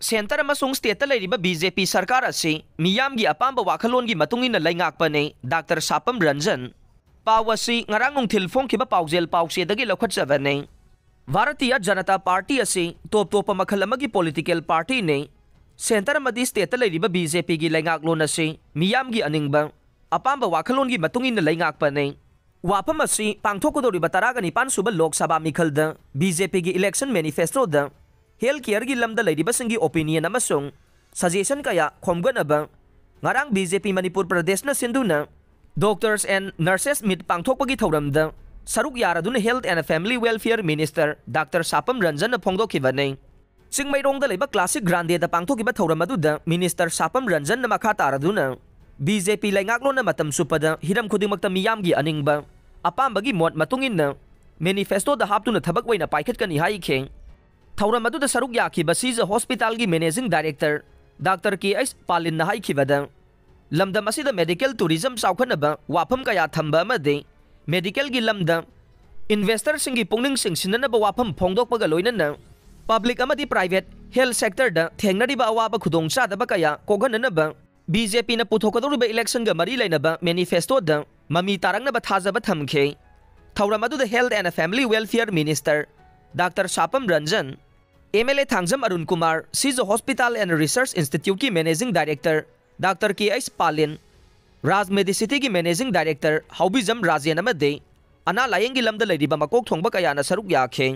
Centre अमसुंग state लेरिबा BJP सरकार असी मियामगी अपाम्बा वाखलोनगी मतुंगिना लैंगाकपने doctor Sapam Ranjan पाव असी ngarang nungthil phongkhiba पाउजेल पाउसेदगी लौखटजबने Bharatiya Janata party असी टॉप टॉप मखल अमगी पॉलिटिकल पार्टी ने सेंटर मदी स्टेट लेरिबा बीजेपी की लैंगाकलोन असी मियामगी अनिंगबा अपाम्बा वाखलोनगी मतुंगिना लैंगाकपने वाफम असी पांगथोकदोरिबा तरागा निपान सुबा लोकसभा मिखलदा बीजेपी की इलेक्शन मैनिफेस्टोदा हेल्थ केयर की लमदा लेरिबसिंगी ओपिनियन अमसुंग सजेशन कया खोमगनबा ngarang बीजेपी मणिपुर प्रदेश न सिंधुना डॉक्टर्स एंड नर्सेस मीट पांगथोकपगी थौरमदा सरुक यारादुन health and family welfare minister doctor Sapam Ranjan फोंदोखिबने चिंगमैरोंगदा लेबा क्लासिक ग्रांडेदा पांगथोकिबा थौरम अदुदा मिनिस्टर सापम रंजन मखा तारादुना बीजेपी लैंगाकलोन मतम सुपदा हिरम खुदिमक्ता मियामगी अनिंगबा अपाम्बगी मोट मतुंगिन मैनिफेस्टोदा हापतुना थबक वैना पाइखटकनी हाइखे थौरम अदुदा सरुक याखिबा सीज हॉस्पिटल की managing director doctor K S. Palin हाइखिबदा लमदम असिदा मेडिकल टूरिज्म चाउखनबा वाफम कया थंबा अमदे मेडिकल की लमदा इन्वेस्टर सिंगी पुंगनिंग सिंगसिननबा वाफम फोंदोकपगा लोइनना पब्लिक अमदी प्राइवेट हेल्थ सेक्टर दा थेंगनरिबा अवाबा खुदोंचादबा कया कोगननबा बीजेपी न पुथोकदोरिबा इलेक्शन गा मरी लेनबा मैनिफेस्टो दा ममी तारंगनबा थाजबा थमखे थौरम अदुदा health and family welfare minister doctor Sapam Ranjan MLA Thangjam Arun Kumar सीजो हॉस्पिटल एंड रिसर्च इंस्टीट्यूट की managing director doctor K S. Palin Raj Medicity की मैनेजिंग डायरेक्टर हाउबिजम राजेन अमदे अना लायेंगी लमदा लेरिबा मकोक थोंबा कयाना सरुक याखे।